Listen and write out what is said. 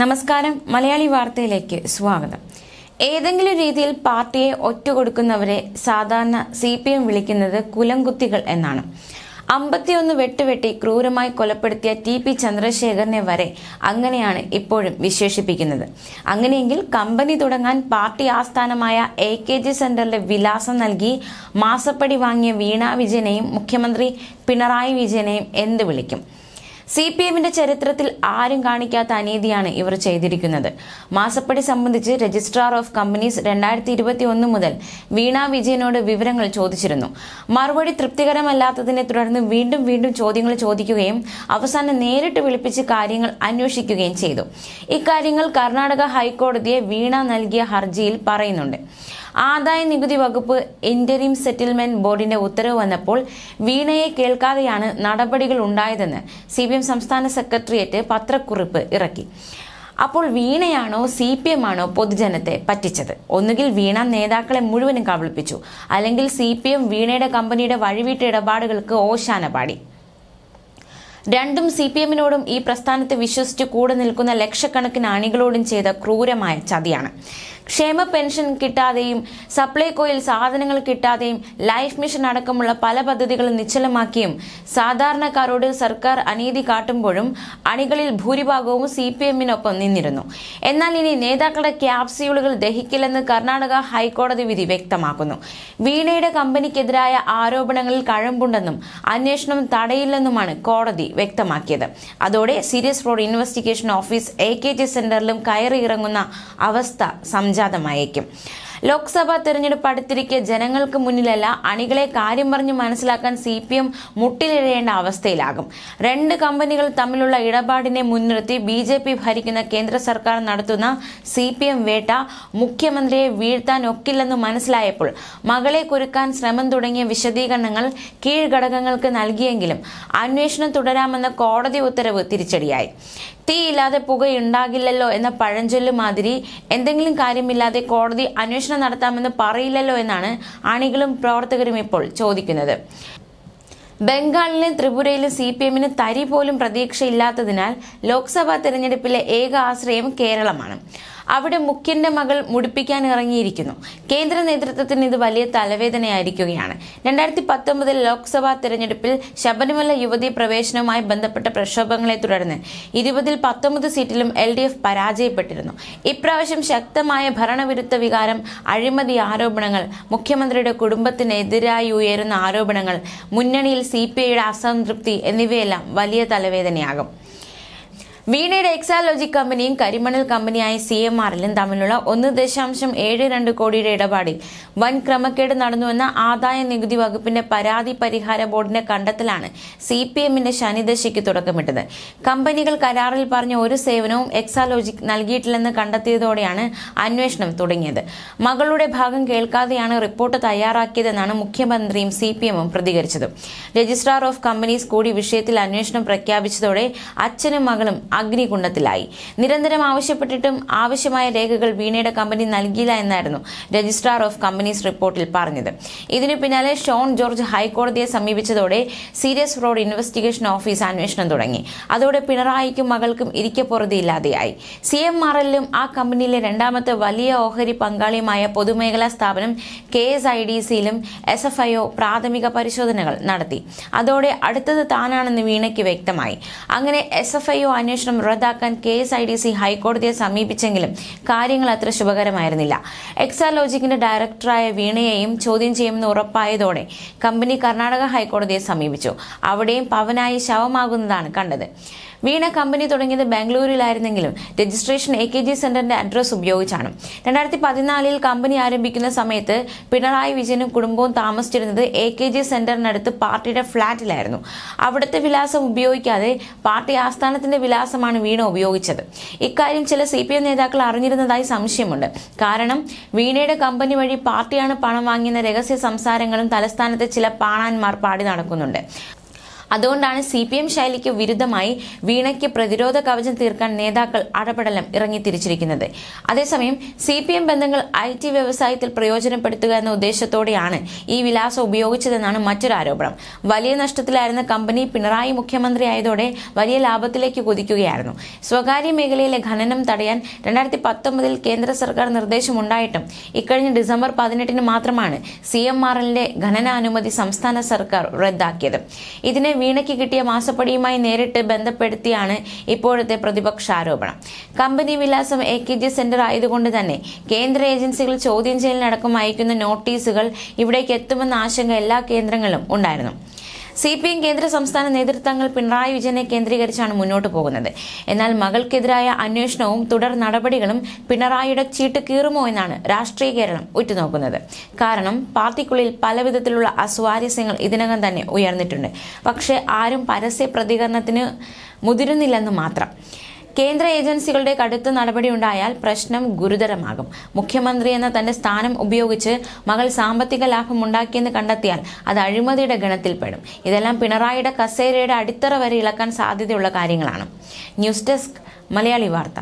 നമസ്കാരം. മലയാളി വാർത്തയിലേക്ക് സ്വാഗതം. ഏതെങ്കിലും രീതിയിൽ പാർട്ടിയെ ഒറ്റുകൊടുക്കുന്നവരെ സാധാരണ CPM വിളിക്കുന്നത് കുലംകുത്തികൾ എന്നാണ്. 51 വെട്ടുവെട്ടി ക്രൂരമായി കൊലപ്പെടുത്തിയ TP ചന്ദ്രശേഖരനെ വരെ അങ്ങനെയാണ് ഇപ്പോഴും വിശേഷിപ്പിക്കുന്നത്. അങ്ങനെയെങ്കിൽ കമ്പനി തുടങ്ങാൻ പാർട്ടി ആസ്ഥാനമായ AKG സെന്ററിലെ വിലാസം നൽകി മാസപ്പടി വാങ്ങിയ വീണ വിജയനെയും മുഖ്യമന്ത്രി പിണറായി വിജയനെയും എന്ത് വിളിക്കും? CPMന്റെ ചരിത്രത്തിൽ ആരും കാണിക്കാത്ത അനീതിയാണ് ഇവർ ചെയ്തിരിക്കുന്നത്. മാസപ്പടി സംബന്ധിച്ച് രജിസ്ട്രാർ ഓഫ് കമ്പനീസ് 2021 മുതൽ വീണ വിജയനോട് വിവരങ്ങൾ ചോദിച്ചിരുന്നു. മറുപടി തൃപ്തികരമല്ലാത്തതിനെ തുടർന്ന് വീണ്ടും ചോദ്യങ്ങൾ ചോദിക്കുകയും അവസാനം നേരിട്ട് വിളിപ്പിച്ച് കാര്യങ്ങൾ അന്വേഷിക്കുകയും ചെയ്തു. ഇക്കാര്യങ്ങൾ കർണാടക ഹൈക്കോടതിയെ വീണ നൽകിയ ഹർജിയിൽ പറയുന്നുണ്ട്. ആദായ നികുതി വകുപ്പ് ഇന്ററിം സെറ്റിൽമെന്റ് ബോർഡിന്റെ ഉത്തരവ് വന്നപ്പോൾ വീണയെ കേൾക്കാതെയാണ് നടപടികൾ ഉണ്ടായതെന്ന് CPM സംസ്ഥാന സെക്രട്ടേറിയറ്റ് പത്രക്കുറിപ്പ് ഇറക്കി. അപ്പോൾ വീണയാണോ CPM ആണോ പൊതുജനത്തെ പറ്റിച്ചത്? ഒന്നുകിൽ വീണ നേതാക്കളെ മുഴുവനും കബളിപ്പിച്ചു, അല്ലെങ്കിൽ CPM വീണയുടെ കമ്പനിയുടെ വഴിവിട്ട ഇടപാടുകൾക്ക് ഓശാന പാടി. രണ്ടും CPMനോടും ഈ പ്രസ്ഥാനത്തെ വിശ്വസിച്ച് കൂടെ നിൽക്കുന്ന ലക്ഷക്കണക്കിന് അണികളോടും ചെയ്ത ക്രൂരമായ ചതിയാണ്. ക്ഷേമ പെൻഷൻ കിട്ടാതെയും സപ്ലൈകോയിൽ സാധനങ്ങൾ കിട്ടാതെയും ലൈഫ് മിഷൻ അടക്കമുള്ള പല പദ്ധതികളും നിശ്ചലമാക്കിയും സാധാരണക്കാരോട് സർക്കാർ അനീതി കാട്ടുമ്പോഴും അണികളിൽ ഭൂരിഭാഗവും CPMനൊപ്പം നിന്നിരുന്നു. എന്നാൽ ഇനി നേതാക്കളുടെ ക്യാപ്സ്യൂളുകൾ ദഹിക്കില്ലെന്ന് കർണാടക ഹൈക്കോടതി വിധി വ്യക്തമാക്കുന്നു. വീണയുടെ കമ്പനിക്കെതിരായ ആരോപണങ്ങളിൽ കഴമ്പുണ്ടെന്നും അന്വേഷണം തടയില്ലെന്നുമാണ് കോടതി വ്യക്തമാക്കിയത്. അതോടെ serious fraud investigation office AKG സെന്ററിലും കയറിയിറങ്ങുന്ന അവസ്ഥ സംജാതമായേക്കും. ലോക്സഭാ തെരഞ്ഞെടുപ്പ് അടുത്തിരിക്കെ ജനങ്ങൾക്ക് മുന്നിലല്ല അണികളെ കാര്യം പറഞ്ഞ് മനസ്സിലാക്കാൻ CPM മുട്ടിലിഴയേണ്ട അവസ്ഥയിലാകും. രണ്ട് കമ്പനികൾ തമ്മിലുള്ള ഇടപാടിനെ മുൻനിർത്തി BJP ഭരിക്കുന്ന കേന്ദ്ര സർക്കാർ നടത്തുന്ന CPM വേട്ട മുഖ്യമന്ത്രിയെ വീഴ്ത്താൻ ഒക്കില്ലെന്ന് മനസ്സിലായപ്പോൾ മകളെ കുരുക്കാൻ ശ്രമം തുടങ്ങിയ വിശദീകരണങ്ങൾ കീഴ്ഘടകങ്ങൾക്ക് നൽകിയെങ്കിലും അന്വേഷണം തുടരാമെന്ന കോടതി ഉത്തരവ് തിരിച്ചടിയായി. തീയില്ലാതെ പുകയുണ്ടാകില്ലല്ലോ എന്ന പഴഞ്ചൊല്ല് മാതിരി എന്തെങ്കിലും കാര്യമില്ലാതെ കോടതി അന്വേഷണം നടത്താമെന്ന് പറയില്ലല്ലോ എന്നാണ് അണികളും പ്രവർത്തകരും ഇപ്പോൾ ചോദിക്കുന്നത്. ബംഗാളിലും ത്രിപുരയിലും CPMന് തരി പോലും പ്രതീക്ഷയില്ലാത്തതിനാൽ ലോക്സഭാ തെരഞ്ഞെടുപ്പിലെ ഏക ആശ്രയം കേരളമാണ്. അവിടെ മുഖ്യന്റെ മകൾ മുടിപ്പിക്കാൻ ഇറങ്ങിയിരിക്കുന്നു. കേന്ദ്ര നേതൃത്വത്തിന് ഇത് വലിയ തലവേദനയായിരിക്കുകയാണ്. 2019 ലോക്സഭാ തെരഞ്ഞെടുപ്പിൽ ശബരിമല യുവതി പ്രവേശനവുമായി ബന്ധപ്പെട്ട പ്രക്ഷോഭങ്ങളെ തുടർന്ന് 20ൽ 19 സീറ്റിലും LDF പരാജയപ്പെട്ടിരുന്നു. ഇപ്രാവശ്യം ശക്തമായ ഭരണവിരുദ്ധ വികാരം, അഴിമതി ആരോപണങ്ങൾ, മുഖ്യമന്ത്രിയുടെ കുടുംബത്തിനെതിരായി ഉയരുന്ന ആരോപണങ്ങൾ, മുന്നണിയിൽ CPIയുടെ അസംതൃപ്തി എന്നിവയെല്ലാം വലിയ തലവേദനയാകും. വീണയുടെ എക്സാലോജിക് കമ്പനിയും കരിമണൽ കമ്പനിയായ CMRലും തമ്മിലുള്ള 1.72 കോടിയുടെ ഇടപാടിൽ വൻ ക്രമക്കേട് നടന്നുവെന്ന ആദായ നികുതി വകുപ്പിന്റെ പരാതി പരിഹാര ബോർഡിന്റെ കണ്ടെത്തലാണ് CPMന്റെ ശനിദശയ്ക്ക് തുടക്കമിട്ടത്. കമ്പനികൾ കരാറിൽ പറഞ്ഞ ഒരു സേവനവും എക്സാലോജിക് നൽകിയിട്ടില്ലെന്ന് കണ്ടെത്തിയതോടെയാണ് അന്വേഷണം തുടങ്ങിയത്. മകളുടെ ഭാഗം കേൾക്കാതെയാണ് റിപ്പോർട്ട് തയ്യാറാക്കിയതെന്നാണ് മുഖ്യമന്ത്രിയും CPMും പ്രതികരിച്ചത്. രജിസ്ട്രാർ ഓഫ് കമ്പനീസ് കൂടി വിഷയത്തിൽ അന്വേഷണം പ്രഖ്യാപിച്ചതോടെ അച്ഛനും മകളും അഗ്നികുണ്ഡത്തിലായി. നിരന്തരം ആവശ്യപ്പെട്ടിട്ടും ആവശ്യമായ രേഖകൾ വീണയുടെ കമ്പനി നൽകിയില്ല എന്നായിരുന്നു രജിസ്ട്രാർ ഓഫ് കമ്പനീസ് റിപ്പോർട്ടിൽ പറഞ്ഞത്. ഇതിനു പിന്നാലെ ഷോൺ ജോർജ് ഹൈക്കോടതിയെ സമീപിച്ചതോടെ സീരിയസ് ഫ്രോഡ് ഇൻവെസ്റ്റിഗേഷൻ ഓഫീസ് അന്വേഷണം തുടങ്ങി. അതോടെ പിണറായിക്കും മകൾക്കും ഇരിക്കപ്പുറതിയില്ലാതെയായി. CMRലും ആ കമ്പനിയിലെ രണ്ടാമത്തെ വലിയ ഓഹരി പങ്കാളിയുമായ പൊതുമേഖലാ സ്ഥാപനം KSIDCയിലും SFIO പ്രാഥമിക പരിശോധനകൾ നടത്തി. അതോടെ അടുത്തത് താനാണെന്ന് വീണയ്ക്ക് വ്യക്തമായി. അങ്ങനെ SFIO അന്വേഷണം റദ്ദാക്കാൻ KSIDC ഹൈക്കോടതിയെ സമീപിച്ചെങ്കിലും കാര്യങ്ങൾ അത്ര ശുഭകരമായിരുന്നില്ല. എക്സാലോജിക്കിന്റെ ഡയറക്ടറായ വീണയെയും ചോദ്യം ചെയ്യുമെന്ന് ഉറപ്പായതോടെ കമ്പനി കർണാടക ഹൈക്കോടതിയെ സമീപിച്ചു. അവിടെയും പവനായി ശവമാകുന്നതാണ് കണ്ടത്. വീണ കമ്പനി തുടങ്ങിയത് ബാംഗ്ലൂരിലായിരുന്നെങ്കിലും രജിസ്ട്രേഷൻ AKG സെന്ററിന്റെ അഡ്രസ് ഉപയോഗിച്ചാണ്. 2014 കമ്പനി ആരംഭിക്കുന്ന സമയത്ത് പിണറായി വിജയനും കുടുംബവും താമസിച്ചിരുന്നത് AKG സെന്ററിനടുത്ത് പാർട്ടിയുടെ ഫ്ളാറ്റിലായിരുന്നു. അവിടുത്തെ വിലാസം ഉപയോഗിക്കാതെ പാർട്ടി ആസ്ഥാനത്തിന്റെ വിലാസമാണ് വീണ ഉപയോഗിച്ചത്. ഇക്കാര്യം ചില CPM നേതാക്കൾ അറിഞ്ഞിരുന്നതായി സംശയമുണ്ട്. കാരണം വീണയുടെ കമ്പനി വഴി പാർട്ടിയാണ് പണം വാങ്ങിയെന്ന രഹസ്യ സംസാരങ്ങളും തലസ്ഥാനത്തെ ചില പാണാന്മാർ പാടി നടക്കുന്നുണ്ട്. അതുകൊണ്ടാണ് CPM ശൈലിക്ക് വിരുദ്ധമായി വീണയ്ക്ക് പ്രതിരോധ കവചം തീർക്കാൻ നേതാക്കൾ അടപടലം ഇറങ്ങിത്തിരിച്ചിരിക്കുന്നത്. അതേസമയം CPM ബന്ധങ്ങൾ IT വ്യവസായത്തിൽ പ്രയോജനപ്പെടുത്തുക എന്ന ഉദ്ദേശത്തോടെയാണ് ഈ വിലാസം ഉപയോഗിച്ചതെന്നാണ് മറ്റൊരു ആരോപണം. വലിയ നഷ്ടത്തിലായിരുന്ന കമ്പനി പിണറായി മുഖ്യമന്ത്രിയായതോടെ വലിയ ലാഭത്തിലേക്ക് കുതിക്കുകയായിരുന്നു. സ്വകാര്യ മേഖലയിലെ ഖനനം തടയാൻ 2019 കേന്ദ്ര സർക്കാർ നിർദ്ദേശമുണ്ടായിട്ടും ഇക്കഴിഞ്ഞ ഡിസംബർ 18 മാത്രമാണ് CMRLന്റെ ഖനനാനുമതി സംസ്ഥാന സർക്കാർ റദ്ദാക്കിയത്. ഇതിനെ വീണയ്ക്ക് കിട്ടിയ മാസപ്പടിയുമായി നേരിട്ട് ബന്ധപ്പെടുത്തിയാണ് ഇപ്പോഴത്തെ പ്രതിപക്ഷ ആരോപണം. കമ്പനി വിലാസം AKG സെന്റർ ആയതുകൊണ്ട് തന്നെ കേന്ദ്ര ഏജൻസികൾ ചോദ്യം ചെയ്യലിനടക്കം അയക്കുന്ന നോട്ടീസുകൾ ഇവിടേക്ക് എത്തുമെന്ന ആശങ്ക എല്ലാ കേന്ദ്രങ്ങളിലും ഉണ്ടായിരുന്നു. CPM കേന്ദ്ര സംസ്ഥാന നേതൃത്വങ്ങൾ പിണറായി വിജയനെ കേന്ദ്രീകരിച്ചാണ് മുന്നോട്ട് പോകുന്നത്. എന്നാൽ മകൾക്കെതിരായ അന്വേഷണവും തുടർ നടപടികളും പിണറായിയുടെ ചീട്ട് കീറുമോ എന്നാണ് രാഷ്ട്രീയ കേരളം ഉറ്റുനോക്കുന്നത്. കാരണം പാർട്ടിക്കുള്ളിൽ പലവിധത്തിലുള്ള അസ്വാരസ്യങ്ങൾ ഇതിനകം തന്നെ ഉയർന്നിട്ടുണ്ട്. പക്ഷേ ആരും പരസ്യ പ്രതികരണത്തിന് മുതിരുന്നില്ലെന്ന് മാത്രം. കേന്ദ്ര ഏജൻസികളുടെ കടുത്ത നടപടിയുണ്ടായാൽ പ്രശ്നം ഗുരുതരമാകും. മുഖ്യമന്ത്രി എന്ന തന്റെ സ്ഥാനം ഉപയോഗിച്ച് മകൾ സാമ്പത്തിക ലാഭം ഉണ്ടാക്കിയെന്ന് കണ്ടെത്തിയാൽ അത് അഴിമതിയുടെ ഗണത്തിൽപ്പെടും. ഇതെല്ലാം പിണറായിയുടെ കസേരയുടെ അടിത്തറ വരെ ഇളക്കാൻ സാധ്യതയുള്ള കാര്യങ്ങളാണ്. ന്യൂസ് ഡെസ്ക് മലയാളി വാർത്ത.